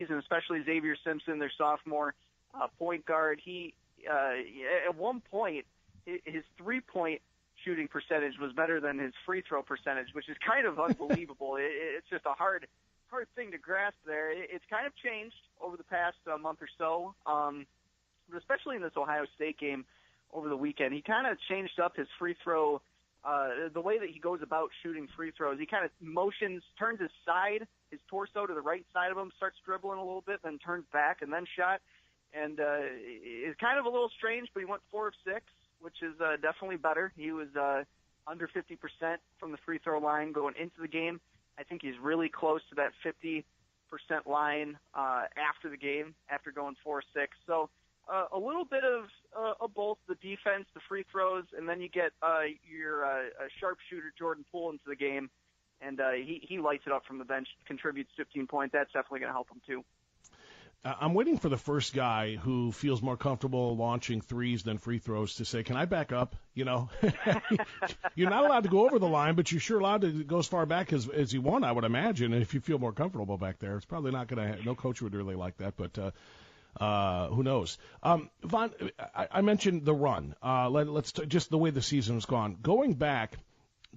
and especially Xavier Simpson, their sophomore point guard. He at one point his 3-point shooting percentage was better than his free throw percentage, which is kind of unbelievable. It's just a hard thing to grasp there. It's kind of changed over the past month or so, but especially in this Ohio State game over the weekend. He kind of changed up his free throw, the way that he goes about shooting free throws. He kind of turns his torso to the right side of him, starts dribbling a little bit, then turns back and then shot. And it's kind of a little strange, but he went 4 of 6, which is definitely better. He was under 50% from the free throw line going into the game. I think he's really close to that 50% line after the game, after going 4 of 6. So a little bit of both the defense, the free throws, and then you get your sharpshooter Jordan Poole into the game, and he lights it up from the bench, contributes 15 points. That's definitely going to help him too. I'm waiting for the first guy who feels more comfortable launching threes than free throws to say, can I back up? You know, you're not allowed to go over the line, but you're sure allowed to go as far back as you want, I would imagine. And if you feel more comfortable back there, it's probably not going to, no coach would really like that, but who knows? Von, I mentioned the run. Let's just the way the season's gone. Going back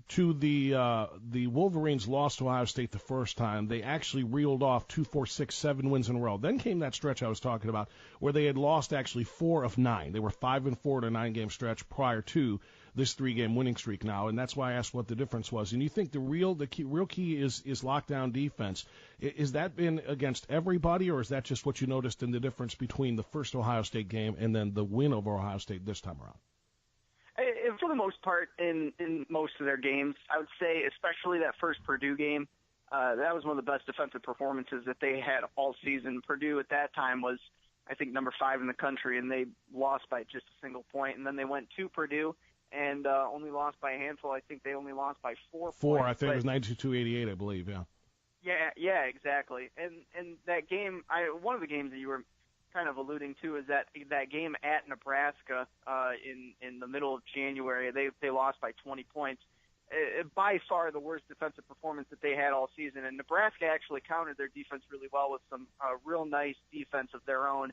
to the Wolverines lost to Ohio State the first time, they actually reeled off 2, 4, 6, 7 wins in a row. Then came that stretch I was talking about where they had lost actually 4 of 9. They were 5-4 to a 9-game stretch prior to this 3-game winning streak now, and that's why I asked what the difference was. And you think the real key is lockdown defense. Is that been against everybody, or is that just what you noticed in the difference between the first Ohio State game and then the win over Ohio State this time around? For the most part, in most of their games, I would say, especially that first Purdue game, that was one of the best defensive performances that they had all season. Purdue at that time was, I think, number 5 in the country, and they lost by just a single point. And then they went to Purdue and only lost by a handful. I think they only lost by 4 points. 4, I think it was 92-88, I believe, yeah. Yeah, exactly. And that game, one of the games that you were kind of alluding to is that game at Nebraska in the middle of January. They lost by 20 points. By far the worst defensive performance that they had all season. And Nebraska actually countered their defense really well with some real nice defense of their own.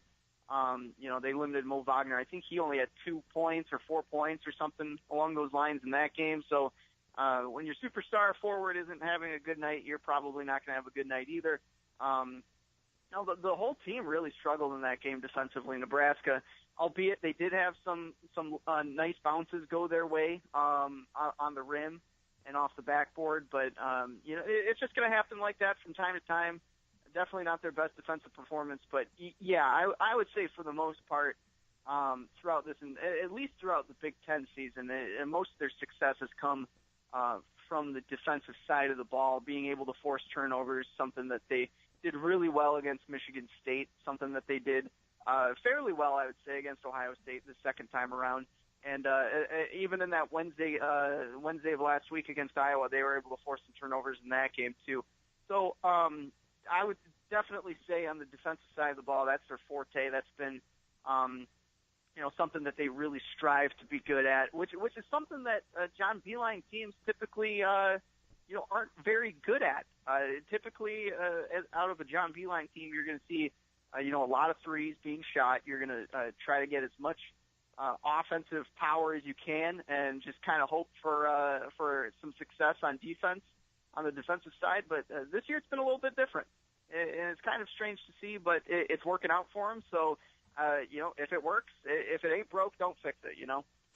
They limited Mo Wagner. I think he only had 2 points or 4 points or something along those lines in that game. So when your superstar forward isn't having a good night, you're probably not going to have a good night either. No, the whole team really struggled in that game defensively. Nebraska, albeit they did have some nice bounces go their way on the rim and off the backboard, but it's just going to happen like that from time to time. Definitely not their best defensive performance, but yeah, I would say for the most part throughout this, and at least throughout the Big Ten season, and most of their success has come from the defensive side of the ball, being able to force turnovers, something that they did really well against Michigan State, something that they did fairly well, I would say, against Ohio State the second time around. And even in that Wednesday of last week against Iowa, they were able to force some turnovers in that game too. So I would definitely say on the defensive side of the ball, that's their forte. That's been something that they really strive to be good at, which is something that John Beilein teams typically aren't very good at. Typically, out of a John Beilein team, you're going to see, a lot of threes being shot. You're going to try to get as much offensive power as you can, and just kind of hope for some success on defense, on the defensive side. But this year, it's been a little bit different, and it's kind of strange to see, but it's working out for them. So, if it works, if it ain't broke, don't fix it.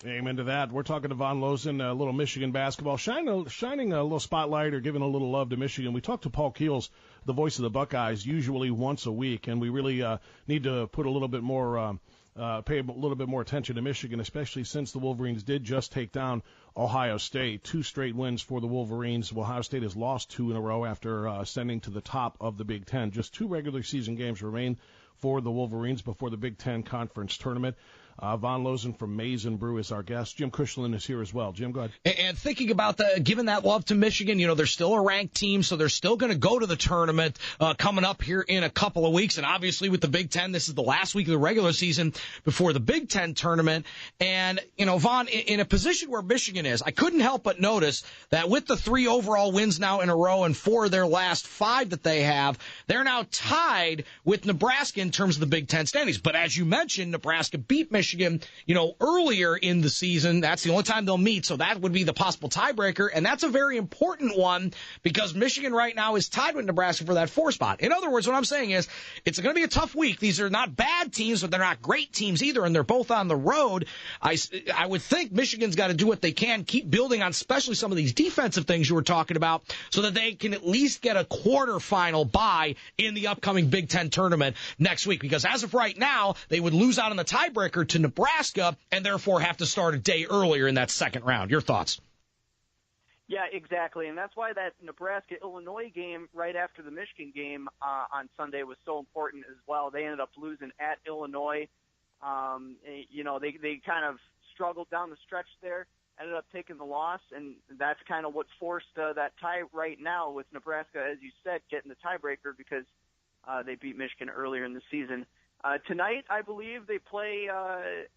Amen to that. We're talking to Von Lozen, a little Michigan basketball, shining a little spotlight or giving a little love to Michigan. We talked to Paul Keels, the voice of the Buckeyes, usually once a week, and we really need to put a little bit more, pay a little bit more attention to Michigan, especially since the Wolverines did just take down Ohio State. 2 straight wins for the Wolverines. Ohio State has lost 2 in a row after ascending to the top of the Big Ten. Just 2 regular season games remain for the Wolverines before the Big Ten Conference Tournament. Von Lozen from Maize and Brew is our guest. Jim Cushlan is here as well. Jim, go ahead. And thinking about giving that love to Michigan, they're still a ranked team, so they're still going to go to the tournament coming up here in a couple of weeks. And obviously with the Big Ten, this is the last week of the regular season before the Big Ten tournament. And, Vaughn, in a position where Michigan is, I couldn't help but notice that with the 3 overall wins now in a row and 4 of their last 5 that they have, they're now tied with Nebraska in terms of the Big Ten standings. But as you mentioned, Nebraska beat Michigan, earlier in the season. That's the only time they'll meet, so that would be the possible tiebreaker. And that's a very important one because Michigan right now is tied with Nebraska for that 4 spot. In other words, what I'm saying is it's going to be a tough week. These are not bad teams, but they're not great teams either, and they're both on the road. I would think Michigan's got to do what they can, keep building on especially some of these defensive things you were talking about so that they can at least get a quarterfinal bye in the upcoming Big Ten tournament next week. Because as of right now, they would lose out on the tiebreaker to Nebraska and therefore have to start a day earlier in that second round. Your thoughts? Yeah, exactly. And that's why that Nebraska-Illinois game right after the Michigan game on Sunday was so important as well. They ended up losing at Illinois. They kind of struggled down the stretch there, ended up taking the loss, and that's kind of what forced that tie right now with Nebraska, as you said, getting the tiebreaker because they beat Michigan earlier in the season. Tonight, I believe they play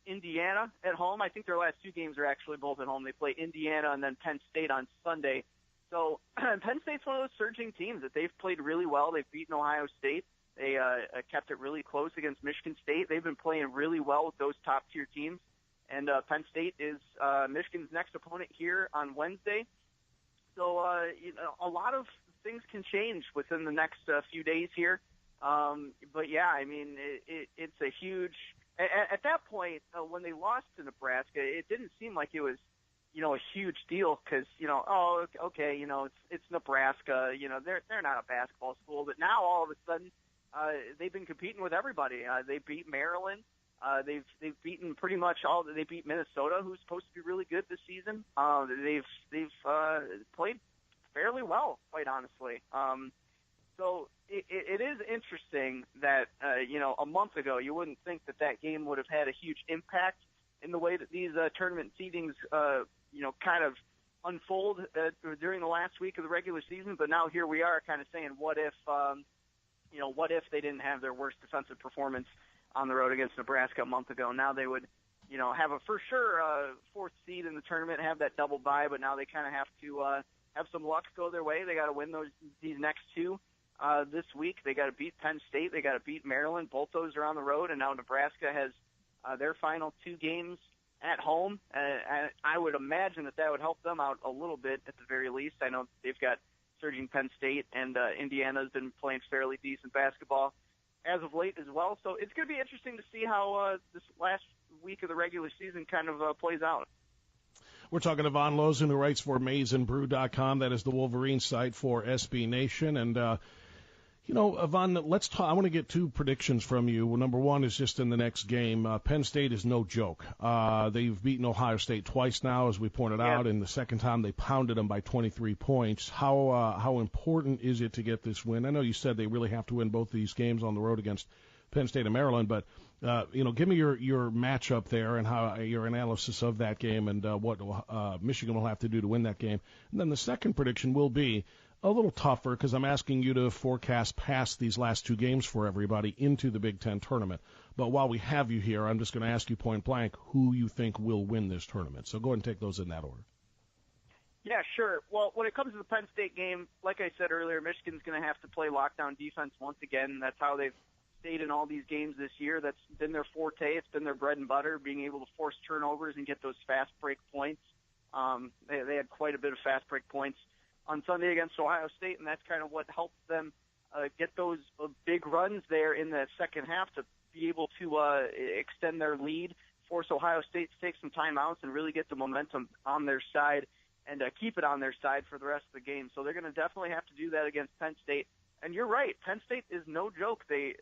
Indiana at home. I think their last 2 games are actually both at home. They play Indiana and then Penn State on Sunday. So Penn State's one of those surging teams that they've played really well. They've beaten Ohio State. They kept it really close against Michigan State. They've been playing really well with those top-tier teams. And Penn State is Michigan's next opponent here on Wednesday. So, a lot of things can change within the next few days here. But yeah, I mean, it's a huge, at that point, when they lost to Nebraska, it didn't seem like it was, a huge deal because, it's Nebraska, they're not a basketball school, but now all of a sudden, they've been competing with everybody. They beat Maryland. They've beaten pretty much they beat Minnesota, who's supposed to be really good this season. They've played fairly well, quite honestly. So it is interesting that, a month ago you wouldn't think that game would have had a huge impact in the way that these tournament seedings, kind of unfold during the last week of the regular season. But now here we are kind of saying, what if they didn't have their worst defensive performance on the road against Nebraska a month ago? Now they would, have a for sure 4th seed in the tournament, have that double bye, but now they kind of have to have some luck go their way. They got to win these next 2. This week. They got to beat Penn State. They got to beat Maryland. Both those are on the road, and now Nebraska has their final 2 games at home. And I would imagine that would help them out a little bit at the very least. I know they've got surging Penn State, and Indiana's been playing fairly decent basketball as of late as well. So it's going to be interesting to see how this last week of the regular season kind of plays out. We're talking to Von Lozen, who writes for MaizeandBrew.com. That is the Wolverine site for SB Nation. And, Von, let's talk. I want to get 2 predictions from you. Well, number 1 is just in the next game. Penn State is no joke. They've beaten Ohio State twice now, as we pointed out, and the second time they pounded them by 23 points. How important is it to get this win? I know you said they really have to win both these games on the road against Penn State and Maryland, but give me your matchup there and how your analysis of that game and what Michigan will have to do to win that game. And then the second prediction will be a little tougher because I'm asking you to forecast past these last 2 games for everybody into the Big Ten tournament. But while we have you here, I'm just going to ask you point blank who you think will win this tournament. So go ahead and take those in that order. Yeah, sure. Well, when it comes to the Penn State game, like I said earlier, Michigan's going to have to play lockdown defense once again. That's how they've stayed in all these games this year. That's been their forte. It's been their bread and butter, being able to force turnovers and get those fast break points. They had quite a bit of fast break points on Sunday against Ohio State, and that's kind of what helped them get those big runs there in the second half to be able to extend their lead, force Ohio State to take some timeouts and really get the momentum on their side and keep it on their side for the rest of the game. So they're going to definitely have to do that against Penn State. And you're right, Penn State is no joke. They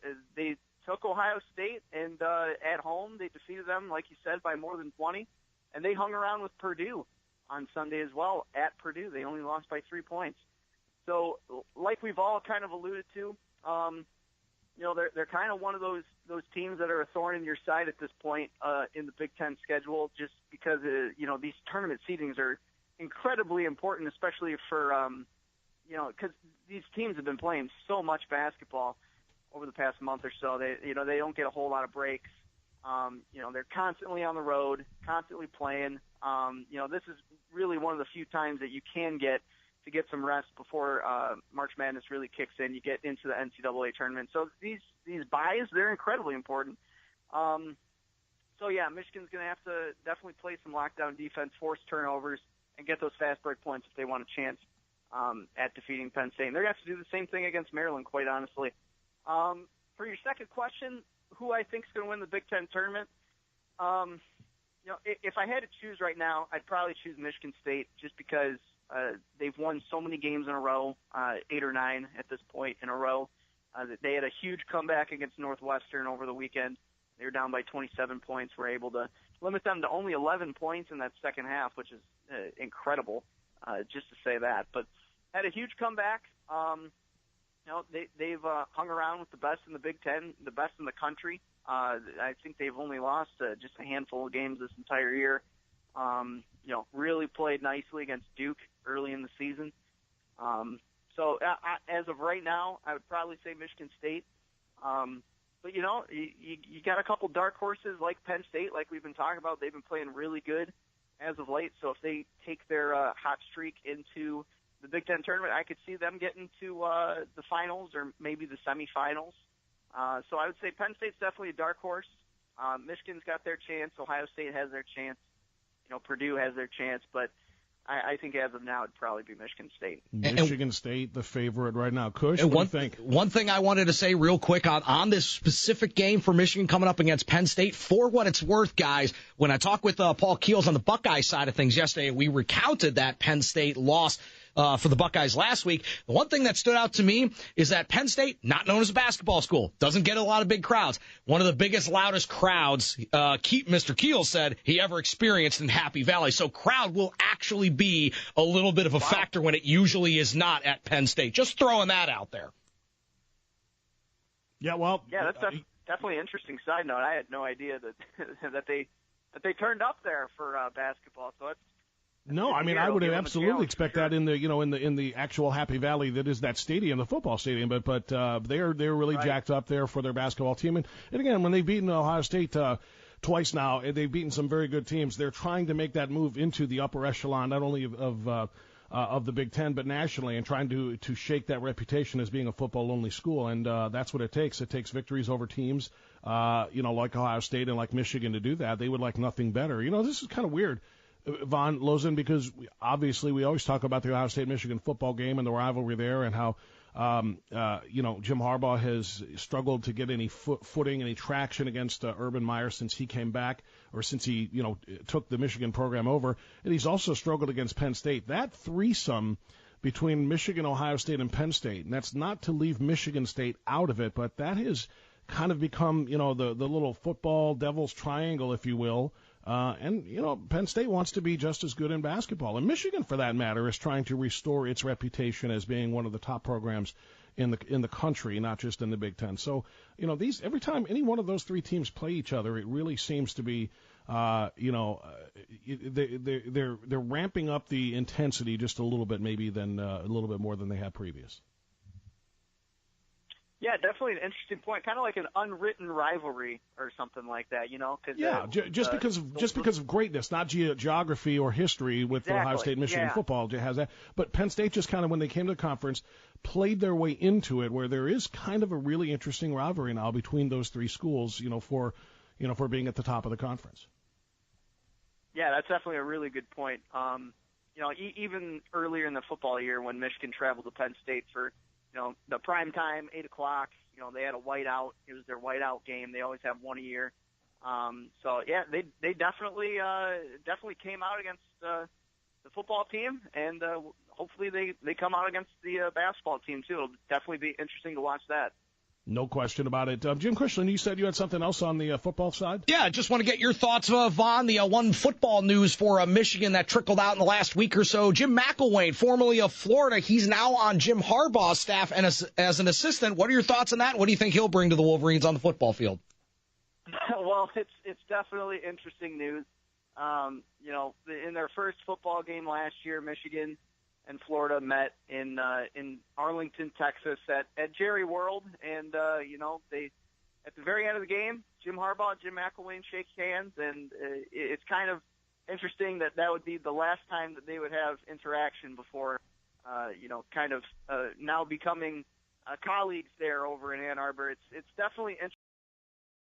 took Ohio State, and at home they defeated them, like you said, by more than 20, and they hung around with Purdue on Sunday as well. At Purdue, they only lost by 3 points. So like we've all kind of alluded to, they're kind of one of those teams that are a thorn in your side at this point in the Big Ten schedule, just because these tournament seedings are incredibly important, especially for because these teams have been playing so much basketball over the past month or so. They don't get a whole lot of breaks. They're constantly on the road, constantly playing. This is really one of the few times that you can get some rest before March Madness really kicks in. You get into the NCAA tournament. So these buys, they're incredibly important. Michigan's going to have to definitely play some lockdown defense, force turnovers, and get those fast break points if they want a chance at defeating Penn State. And they're going to have to do the same thing against Maryland, quite honestly. For your second question, who I think is going to win the Big Ten tournament, if I had to choose right now, I'd probably choose Michigan State just because they've won so many games in a row, 8 or 9 at this point in a row. They had a huge comeback against Northwestern over the weekend. They were down by 27 points. We're able to limit them to only 11 points in that second half, which is incredible, just to say that. But had a huge comeback. They've hung around with the best in the Big Ten, the best in the country. I think they've only lost just a handful of games this entire year. Really played nicely against Duke early in the season. As of right now, I would probably say Michigan State. But you got a couple dark horses like Penn State, like we've been talking about. They've been playing really good as of late. So if they take their hot streak into the Big Ten tournament, I could see them getting to the finals or maybe the semifinals. So I would say Penn State's definitely a dark horse. Michigan's got their chance. Ohio State has their chance. Purdue has their chance, but I think as of now it'd probably be Michigan State. Michigan State, the favorite right now. Kush, what do you think? One thing I wanted to say real quick on this specific game for Michigan coming up against Penn State, for what it's worth, guys, when I talked with Paul Keels on the Buckeye side of things yesterday, we recounted that Penn State loss for the Buckeyes last week. The one thing that stood out to me is that Penn State, not known as a basketball school, doesn't get a lot of big crowds. One of the biggest, loudest crowds, Mr. Keel said, he ever experienced in Happy Valley. So crowd will actually be a little bit of a factor when it usually is not at Penn State. Just throwing that out there. Yeah, well, that's definitely an interesting side note. I had no idea that they turned up there for basketball. So it's no, I mean, I would absolutely expect that in the actual Happy Valley that is that stadium, the football stadium. But they're really jacked up there for their basketball team. And again, when they've beaten Ohio State twice now, they've beaten some very good teams. They're trying to make that move into the upper echelon, not only of the Big Ten, but nationally, and trying to shake that reputation as being a football-only school. And that's what it takes. It takes victories over teams, like Ohio State and like Michigan to do that. They would like nothing better. This is kind of weird, Von Lozen, because obviously we always talk about the Ohio State-Michigan football game and the rivalry there, and how Jim Harbaugh has struggled to get any footing, any traction against Urban Meyer since he came back, or since he took the Michigan program over, and he's also struggled against Penn State. That threesome between Michigan, Ohio State, and Penn State, and that's not to leave Michigan State out of it, but that has kind of become the little football devil's triangle, if you will. Penn State wants to be just as good in basketball. And Michigan, for that matter, is trying to restore its reputation as being one of the top programs in the country, not just in the Big Ten. So, every time any one of those three teams play each other, it really seems to be, they're ramping up the intensity just a little bit, maybe a little bit more than they had previous. Yeah, definitely an interesting point. Kind of like an unwritten rivalry or something like that, just because of greatness, not geography or history with Ohio State, Michigan football has that. But Penn State just kind of, when they came to the conference, played their way into it, where there is kind of a really interesting rivalry now between those three schools, for being at the top of the conference. Yeah, that's definitely a really good point. Even earlier in the football year when Michigan traveled to Penn State for the prime time, 8 o'clock, they had a whiteout. It was their whiteout game. They always have one a year. They definitely came out against the football team, and hopefully they come out against the basketball team too. It'll definitely be interesting to watch that. No question about it. Jim Cushling, you said you had something else on the football side? Yeah, I just want to get your thoughts, Vaughn, the one football news for Michigan that trickled out in the last week or so. Jim McElwain, formerly of Florida, he's now on Jim Harbaugh's staff and as an assistant. What are your thoughts on that? What do you think he'll bring to the Wolverines on the football field? Well, it's definitely interesting news. In their first football game last year, Michigan and Florida met in Arlington, Texas at Jerry World, and they at the very end of the game, Jim Harbaugh and Jim McElwain shake hands, and it's kind of interesting that would be the last time that they would have interaction before now becoming colleagues there over in Ann Arbor. It's definitely interesting.